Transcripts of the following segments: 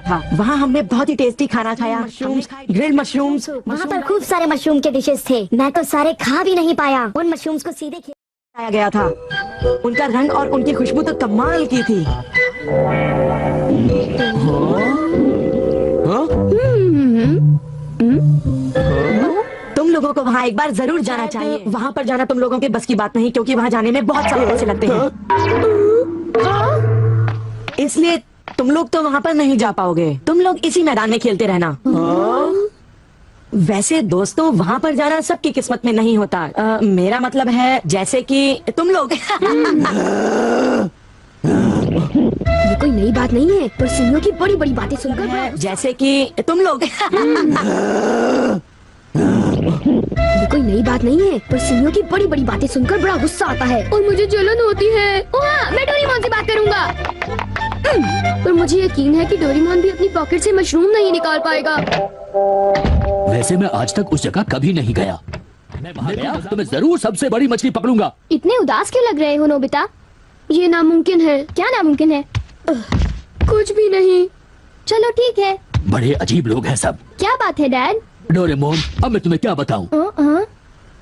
था। वहाँ हमने बहुत ही टेस्टी खाना खाया, मशरूम्स, ग्रिल्ड मशरूम्स। वहाँ पर खूब सारे मशरूम के डिशेस थे। मैं तो सारे खा भी नहीं पाया। उन मशरूम्स को सीधे खाया गया था। उनका रंग और उनकी खुशबू तो कमाल की थी। तुम लोगों को वहाँ एक बार जरूर जाना चाहिए। वहाँ पर जाना तुम लोगों के बस की बात नहीं, क्योंकि वहाँ जाने में बहुत सारे पैसे लगते हैं। इसलिए तुम लोग तो वहाँ पर नहीं जा पाओगे। तुम लोग इसी मैदान में खेलते रहना। वैसे दोस्तों, वहाँ पर जाना सबकी किस्मत में नहीं होता। मेरा मतलब है जैसे कि तुम लोग। ये कोई नई बात नहीं है, पर सुनियो की बड़ी बड़ी बातें सुनकर जैसे कि तुम लोग। ये कोई नई बात नहीं है, पर सुनियो की बड़ी बड़ी बातें सुनकर बड़ा गुस्सा आता है और मुझे जलन होती है। ओह, मैं डोरेमोन से बात करूंगा। पर मुझे यकीन है कि डोरेमोन भी अपनी पॉकेट से मशरूम नहीं निकाल पाएगा। वैसे मैं आज तक उस जगह कभी नहीं गया। मैं वहाँ गया तो मैं जरूर सबसे बड़ी मछली पकड़ूंगा। इतने उदास क्यों लग रहे हो नोबिता? ये नामुमकिन है। क्या नामुमकिन है? कुछ भी नहीं। चलो ठीक है। बड़े अजीब लोग हैं सब। क्या बात है डैड? डोरेमोन, अब मैं तुम्हें क्या बताऊं?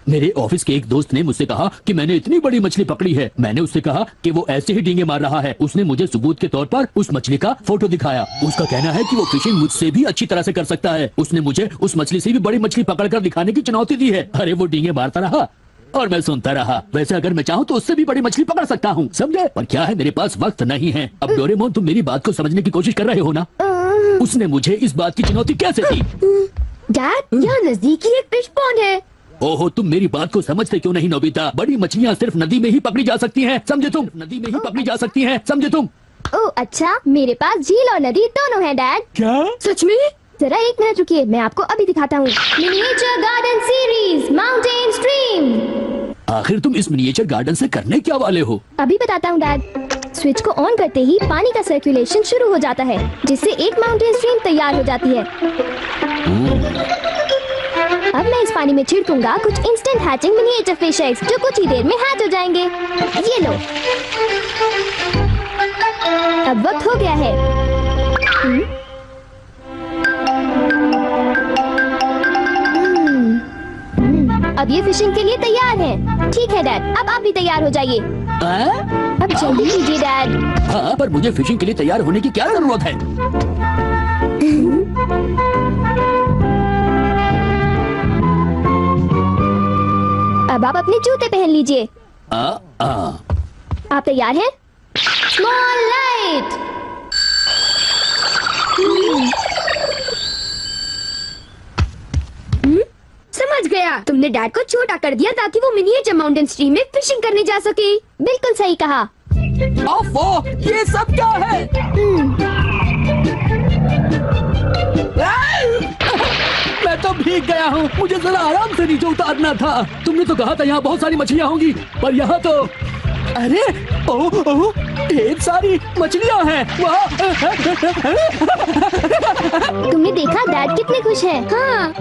मेरे ऑफिस के एक दोस्त ने मुझसे कहा कि मैंने इतनी बड़ी मछली पकड़ी है। मैंने उससे कहा कि वो ऐसे ही डींगे मार रहा है। उसने मुझे सबूत के तौर पर उस मछली का फोटो दिखाया। उसका कहना है कि वो फिशिंग मुझसे भी अच्छी तरह से कर सकता है। उसने मुझे उस मछली से भी बड़ी मछली पकड़कर दिखाने की चुनौती दी है। अरे वो डींगे मारता रहा और मैं सुनता रहा। वैसे अगर मैं चाहूँ तो उससे भी बड़ी मछली पकड़ सकता हूँ, समझे? पर क्या है, मेरे पास वक्त नहीं है। अब डोरेमोन, तुम मेरी बात को समझने की कोशिश कर रहे हो ना? उसने मुझे इस बात की चुनौती कैसे दी? डैड, यहाँ नजदीकी एक फिश पॉन्ड है। ओहो, तुम मेरी बात को समझते क्यों नहीं नोबिता? बड़ी मछलियाँ सिर्फ नदी में ही पकड़ी जा सकती हैं, समझे तुम? नदी में ही पकड़ी जा सकती हैं, समझे तुम? ओह अच्छा, मेरे पास झील और नदी दोनों हैं डैड। क्या? सच में? जरा एक मिनट रुकिए, मैं आपको अभी दिखाता हूँ। Miniature garden series mountain stream. आखिर तुम इस मिनिएचर गार्डन से करने क्या वाले हो? अभी बताता हूँ डैड। स्विच को ऑन करते ही पानी का सर्कुलेशन शुरू हो जाता है, जिससे एक माउंटेन स्ट्रीम तैयार हो जाती है। अब मैं इस पानी में छिड़कूंगा कुछ instant hatching miniature fish eggs, जो कुछ ही देर में हैच हो जाएंगे। ये लो। अब वक्त हो गया है। अब ये फिशिंग के लिए तैयार हैं। ठीक है डैड, अब आप भी तैयार हो जाइए। अब जल्दी कीजिए डैड। हाँ, पर मुझे फिशिंग के लिए तैयार होने की क्या जरूरत है? अब आप अपने जूते पहन लीजिए। आप तैयार हैं? Small light. समझ गया, तुमने डैड को छोटा कर दिया ताकि वो मिनिएचर माउंटेन स्ट्रीम में फिशिंग करने जा सके। बिल्कुल सही कहा। ओफो, ये सब क्या है? मैं तो भीग गया हूँ। मुझे जरा आराम से नीचे उतारना था। तुमने तो कहा था यहाँ बहुत सारी मछलियाँ होंगी, पर यहाँ तो अरे ओह, ढेर सारी मछलियाँ हैं। तुमने देखा डैड कितने खुश हैं? हाँ।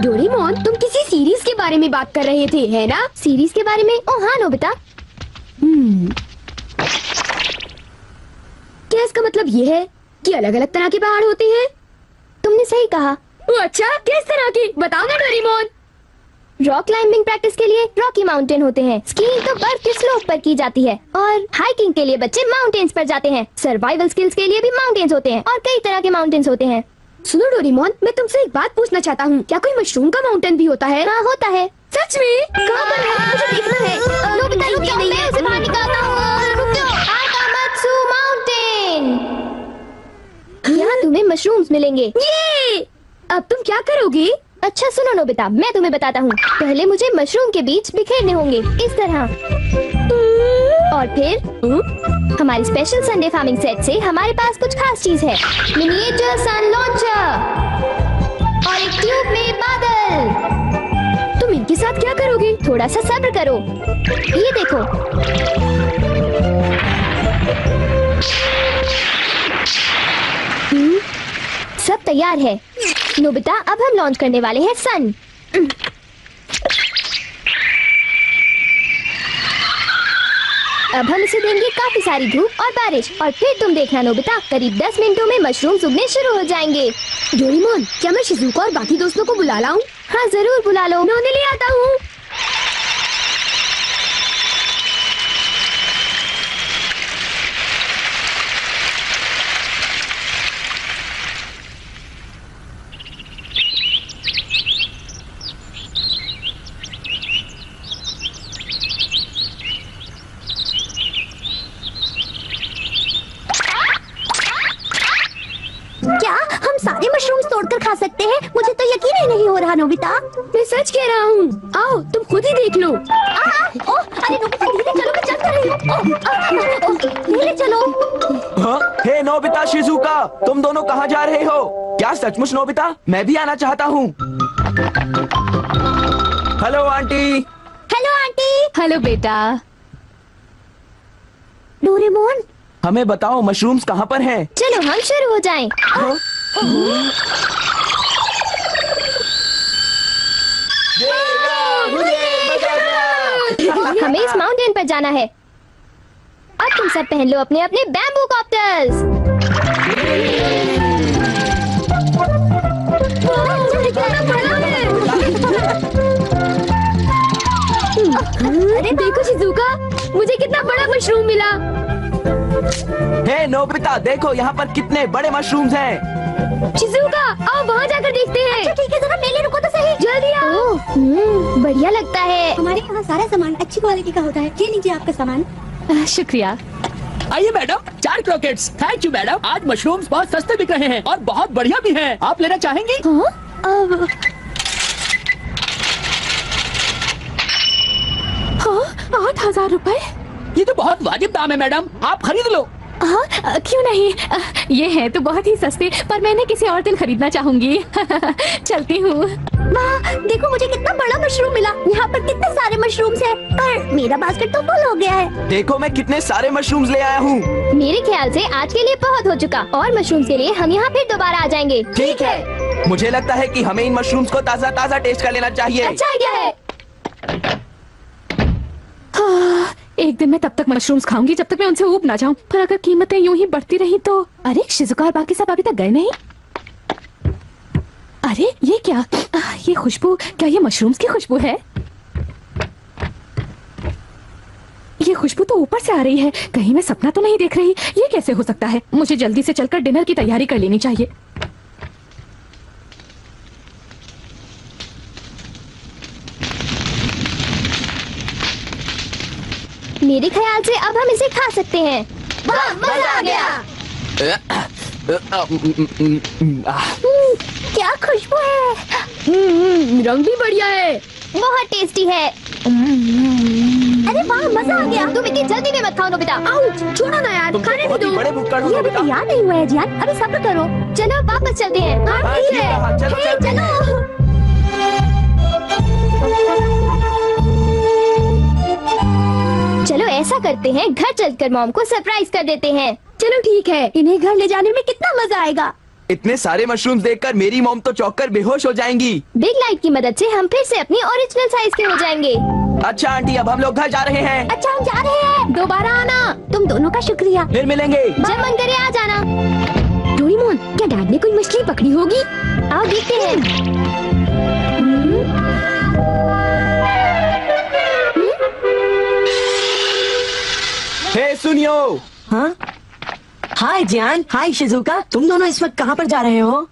डोरेमोन, तुम किसी सीरीज के बारे में बात कर रहे थे, है ना? सीरीज के बारे में? ओह हाँ नोबिता। क्या इसका मतलब ये है कि अलग अलग तरह के पहाड़ होते हैं? तुमने सही कहा। अच्छा, किस तरह की? बताओ ना डोरेमोन। रॉक क्लाइंबिंग प्रैक्टिस के लिए रॉकी माउंटेन होते हैं। स्कीइंग तो बर्फ के स्लोप पर की जाती है और हाइकिंग के लिए बच्चे माउंटेन्स पर जाते हैं। सर्वाइवल स्किल्स के लिए भी माउंटेन्स होते हैं और कई तरह के माउंटेन्स होते हैं। सुनो डोरेमोन, मैं तुमसे एक बात पूछना चाहता हूँ। क्या कोई मशरूम का माउंटेन भी होता है? हाँ होता है। सच में? कहाँ पर है? मुझे देखना है। नोबिता रुक जाओ, मैं उसे बाहर निकालता हूँ। रुक जाओ। आकामात्सु माउंटेन। यहाँ तुम्हें मशरूम्स मिलेंगे। ये! अब तुम क्या करोगे? अच्छा सुनो नोबिता, मैं तुम्हें बताता हूँ। पहले मुझे मशरूम के बीज बिखेरने होंगे, इस तरह। और फिर हमारी स्पेशल संडे फार्मिंग सेट से हमारे पास कुछ खास चीज है। मिनिएचर सन लॉन्चर और एक ट्यूब में बादल। तुम इनके साथ क्या करोगे? थोड़ा सा सब्र करो। ये देखो। सब तैयार है नोबिता। अब हम लॉन्च करने वाले हैं सन। अब हम इसे देंगे काफी सारी धूप और बारिश, और फिर तुम देखना नोबिता, करीब 10 मिनटों में मशरूम उगने शुरू हो जाएंगे। डोरेमोन, क्या मैं शिजुका और बाकी दोस्तों को बुला लाऊं? हाँ जरूर बुला लो, मैं उन्हें ले आता हूँ। क्या हम सारे मशरूम्स तोड़कर खा सकते हैं? मुझे तो यकीन ही नहीं हो रहा नोबिता। मैं सच कह रहा हूँ, आओ तुम खुद ही देख लो। अरे नोबिता धीरे चलो, मैं चल कर रही हूँ। धीरे चलो। हाँ? हे नोबिता, शिजुका, तुम दोनों कहाँ जा रहे हो? क्या सचमुच नोबिता? मैं भी आना चाहता हूँ। Hello aunty. Hello aunty. Hello बेटा। डोरेमोन, हमें बताओ मशरूम्स कहाँ पर हैं? चलो हम शुरू हो जाएं। हमें इस माउंटेन पर जाना है। अब तुम सब पहन लो अपने अपने बैम्बू कॉप्टर्स। अरे देखो शिजुका, मुझे कितना बड़ा मशरूम मिला। हे नोबिता, देखो यहाँ पर कितने बड़े मशरूम्स हैं। शिजुका, आओ वहाँ जाकर देखते हैं। अच्छा ठीक है, जरा मेले रुको तो सही। जल्दी आओ। बढ़िया लगता है। हमारे यहाँ सारा सामान अच्छी क्वालिटी का होता है। ये लीजिए आपका सामान। शुक्रिया। आइए madam, 4 croquettes. Thank you madam, आज मशरूम्स बहुत सस्ते बिक रहे हैं और बहुत बढ़िया भी हैं। आप लेना चाहेंगी? 8,000 रुपए? ये तो बहुत वाजिब दाम है मैडम, आप खरीद लो। क्यों नहीं, ये है तो बहुत ही सस्ते, पर मैंने किसी और दिन खरीदना चाहूंगी। चलती हूँ। वाह, देखो मुझे कितना बड़ा मशरूम मिला। यहाँ पर कितने सारे मशरूम्स हैं, पर मेरा बास्केट तो फुल हो गया है। देखो मैं कितने सारे मशरूम्स ले आया हूँ। मेरे ख्याल से आज के लिए बहुत हो चुका, और मशरूम के लिए हम यहाँ फिर दोबारा आ जाएंगे। ठीक है। मुझे लगता है कि हमें इन मशरूम्स को ताज़ा ताज़ा टेस्ट कर लेना चाहिए। अच्छा आइडिया है। एक दिन मैं तब तक मशरूम्स खाऊंगी जब तक मैं उनसे ऊब ना जाऊं, पर अगर कीमतें यूं ही बढ़ती रही तो। अरे शिजुका और बाकी सब अभी तक गए नहीं। अरे ये क्या, ये खुशबू, क्या ये मशरूम्स की खुशबू है? ये खुशबू तो ऊपर से आ रही है, कहीं मैं सपना तो नहीं देख रही। ये कैसे हो सकता है? मुझे जल्दी से चलकर डिनर की तैयारी कर लेनी चाहिए। मेरे ख्याल से अब हम इसे खा सकते हैं। वाह, मजा आ गया। क्या खुशबू है। रंग भी बढ़िया है, बहुत टेस्टी है। अरे वाह, मजा आ गया। तुम इतनी जल्दी में मत खाओ नोबिता। आओ, छोड़ो ना यार, खाने भी दो। बड़े भुक्कड़ हो ये अभी नोबिता। तैयार नहीं हुआ है जियान, अभी सब्र करो। चलो वापस चलते हैं। हाँ, ठीक ठीक है। है, चलो, हे, चलते चलो। चलो ऐसा करते हैं, घर चलकर मॉम को सरप्राइज कर देते हैं। चलो ठीक है, इन्हें घर ले जाने में कितना मजा आएगा। इतने सारे मशरूम्स देखकर मेरी मॉम तो चौंककर बेहोश हो जाएंगी। बिग लाइट की मदद से हम फिर से अपनी ओरिजिनल साइज के हो जाएंगे। अच्छा आंटी, अब हम लोग घर जा रहे हैं। अच्छा हम जा रहे हैं। दोबारा आना। तुम दोनों का शुक्रिया। फिर मिलेंगे। जब मन करे आ जाना। डोरेमोन, क्या डैड ने कोई मछली पकड़ी होगी? आओ देखते हैं। हे सुनियो। हाँ, हाय जियान, हाय शिजुका, तुम दोनों इस वक्त कहाँ पर जा रहे हो?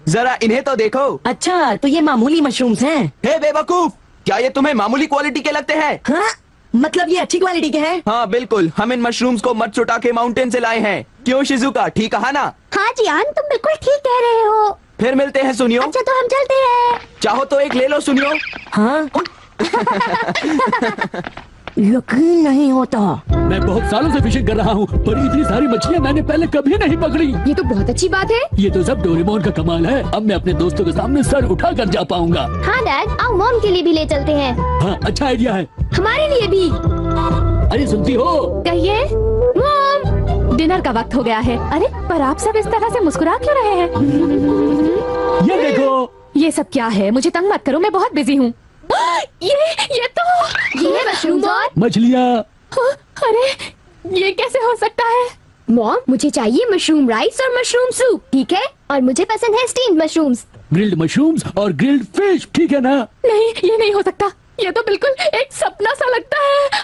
जरा इन्हें तो देखो। अच्छा, तो ये मामूली मशरूम्स हैं। हे बेवकूफ, क्या ये तुम्हें मामूली क्वालिटी के लगते हैं? हाँ, मतलब ये अच्छी क्वालिटी के हैं? हाँ बिल्कुल, हम इन मशरूम्स को मत चुटा के माउंटेन से लाए हैं। क्यों शिजुका, ठीक कहा ना? हाँ जियान, तुम बिल्कुल ठीक कह रहे हो। फिर मिलते हैं सुनियो। अच्छा तो हम चलते हैं। चाहो तो एक ले लो सुनियो। हाँ। यकीन नहीं होता। मैं बहुत सालों से फिशिंग कर रहा हूँ, पर इतनी सारी मछलियाँ मैंने पहले कभी नहीं पकड़ी। ये तो बहुत अच्छी बात है। ये तो सब डोरेमोन का कमाल है। अब मैं अपने दोस्तों के सामने सर उठा कर जा पाऊंगा। हाँ डैड, आओ मॉम के लिए भी ले चलते हैं। हाँ, अच्छा आइडिया है। हमारे लिए भी। अरे सुनती हो? कहिए। मॉम, डिनर का वक्त हो गया है। अरे पर आप सब इस तरह से मुस्कुरा क्यों रहे हैं? ये देखो। ये सब क्या है? मुझे तंग मत करो, मैं बहुत बिजी हूँ। ये तो ये है मशरूम और मछलियाँ। हाँ, अरे ये कैसे हो सकता है? मॉम, मुझे चाहिए मशरूम राइस और मशरूम सूप, ठीक है? और मुझे पसंद है स्टीम्ड मशरूम्स। ग्रिल्ड मशरूम्स और ग्रिल्ड फिश, ठीक है ना? नहीं, ये नहीं हो सकता। ये तो बिल्कुल एक सपना सा लगता है।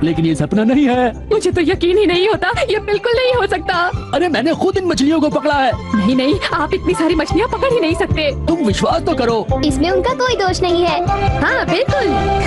लेकिन ये सपना नहीं है। मुझे तो यकीन ही नहीं होता, ये बिल्कुल नहीं हो सकता। अरे मैंने खुद इन मछलियों को पकड़ा है। नहीं नहीं, आप इतनी सारी मछलियाँ पकड़ ही नहीं सकते। तुम विश्वास तो करो। इसमें उनका कोई दोष नहीं है। हाँ बिल्कुल।